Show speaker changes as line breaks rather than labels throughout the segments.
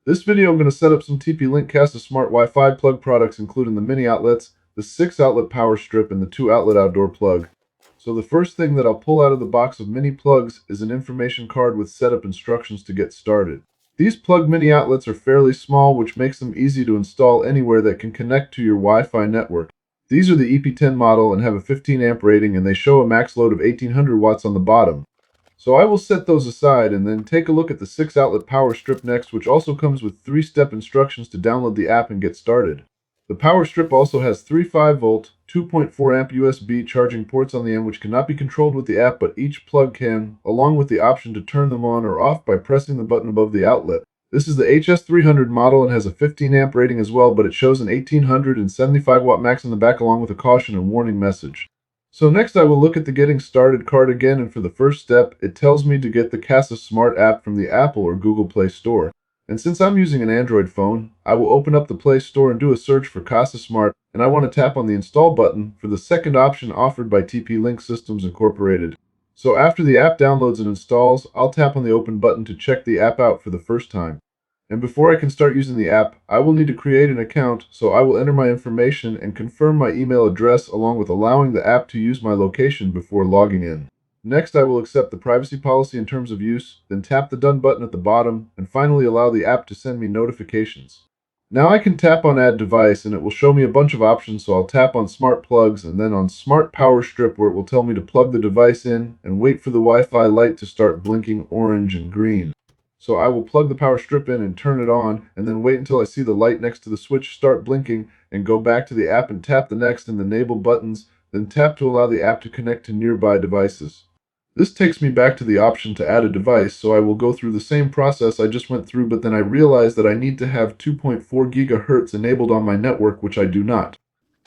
This video I'm going to set up some TP-Link Kasa Smart Wi-Fi plug products including the mini outlets, the 6-outlet power strip, and the 2-outlet outdoor plug. So the first thing that I'll pull out of the box of mini plugs is an information card with setup instructions to get started. These plug mini outlets are fairly small, which makes them easy to install anywhere that can connect to your Wi-Fi network. These are the EP10 model and have a 15 amp rating, and they show a max load of 1800 watts on the bottom. So I will set those aside and then take a look at the 6-outlet power strip next, which also comes with 3-step instructions to download the app and get started. The power strip also has 3 5-volt, 2.4 amp USB charging ports on the end, which cannot be controlled with the app, but each plug can, along with the option to turn them on or off by pressing the button above the outlet. This is the HS300 model and has a 15 amp rating as well, but it shows an 1875 watt max on the back along with a caution and warning message. So next I will look at the getting started card again, and for the first step it tells me to get the Kasa Smart app from the Apple or Google Play Store. And since I'm using an Android phone, I will open up the Play Store and do a search for Kasa Smart, and I want to tap on the install button for the second option offered by TP-Link Systems Incorporated. So after the app downloads and installs, I'll tap on the open button to check the app out for the first time. And before I can start using the app, I will need to create an account, so I will enter my information and confirm my email address along with allowing the app to use my location before logging in. Next, I will accept the privacy policy and terms of use, then tap the Done button at the bottom, and finally allow the app to send me notifications. Now I can tap on Add Device and it will show me a bunch of options, so I'll tap on Smart Plugs and then on Smart Power Strip, where it will tell me to plug the device in and wait for the Wi-Fi light to start blinking orange and green. So I will plug the power strip in and turn it on, and then wait until I see the light next to the switch start blinking, and go back to the app and tap the next and enable buttons, then tap to allow the app to connect to nearby devices. This takes me back to the option to add a device, so I will go through the same process I just went through, but then I realized that I need to have 2.4 GHz enabled on my network, which I do not.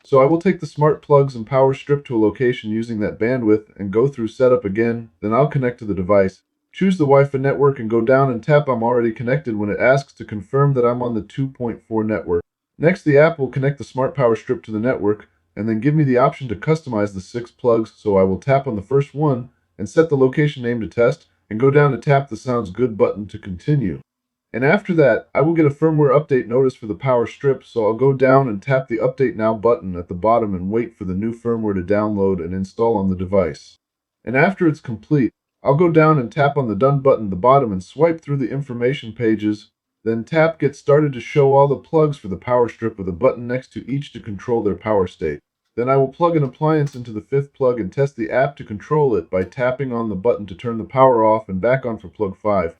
So I will take the smart plugs and power strip to a location using that bandwidth and go through setup again, then I'll connect to the device. Choose the Wi-Fi network and go down and tap I'm already connected when it asks to confirm that I'm on the 2.4 network. Next, the app will connect the smart power strip to the network and then give me the option to customize the 6 plugs, so I will tap on the first one and set the location name to test and go down to tap the Sounds Good button to continue. And after that, I will get a firmware update notice for the power strip, so I'll go down and tap the Update Now button at the bottom and wait for the new firmware to download and install on the device. And after it's complete, I'll go down and tap on the Done button at the bottom and swipe through the information pages, then tap Get Started to show all the plugs for the power strip with a button next to each to control their power state. Then I will plug an appliance into the 5th plug and test the app to control it by tapping on the button to turn the power off and back on for plug 5.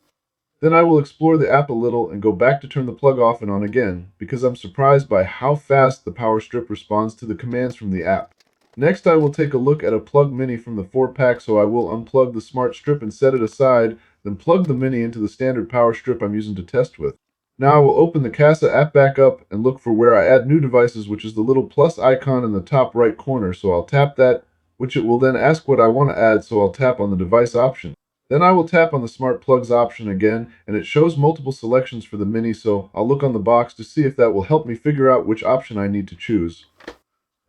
Then I will explore the app a little and go back to turn the plug off and on again, because I'm surprised by how fast the power strip responds to the commands from the app. Next, I will take a look at a plug mini from the 4-pack, so I will unplug the smart strip and set it aside, then plug the mini into the standard power strip I'm using to test with. Now I will open the Kasa app back up and look for where I add new devices, which is the little plus icon in the top right corner, so I'll tap that, which it will then ask what I want to add, so I'll tap on the device option. Then I will tap on the smart plugs option again, and it shows multiple selections for the mini, so I'll look on the box to see if that will help me figure out which option I need to choose.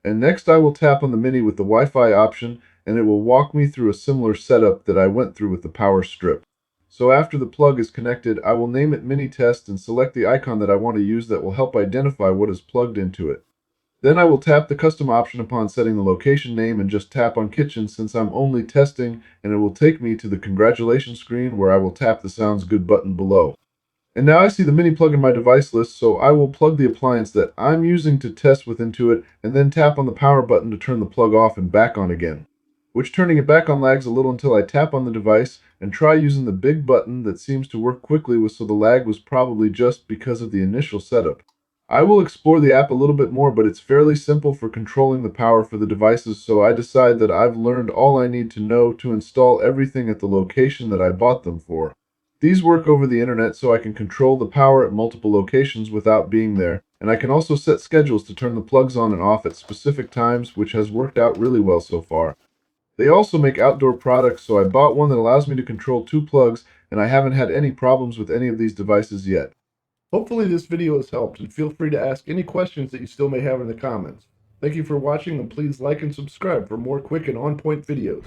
And next I will tap on the mini with the Wi-Fi option, and it will walk me through a similar setup that I went through with the power strip. So after the plug is connected, I will name it Mini Test and select the icon that I want to use that will help identify what is plugged into it. Then I will tap the custom option upon setting the location name and just tap on Kitchen since I'm only testing, and it will take me to the congratulations screen where I will tap the Sounds Good button below. And now I see the mini plug in my device list, so I will plug the appliance that I'm using to test with into it and then tap on the power button to turn the plug off and back on again. Which turning it back on lags a little until I tap on the device and try using the big button that seems to work quickly with, so the lag was probably just because of the initial setup. I will explore the app a little bit more, but it's fairly simple for controlling the power for the devices, so I decide that I've learned all I need to know to install everything at the location that I bought them for. These work over the internet, so I can control the power at multiple locations without being there, and I can also set schedules to turn the plugs on and off at specific times, which has worked out really well so far. They also make outdoor products, so I bought one that allows me to control 2 plugs, and I haven't had any problems with any of these devices yet. Hopefully this video has helped, and feel free to ask any questions that you still may have in the comments. Thank you for watching, and please like and subscribe for more quick and on-point videos.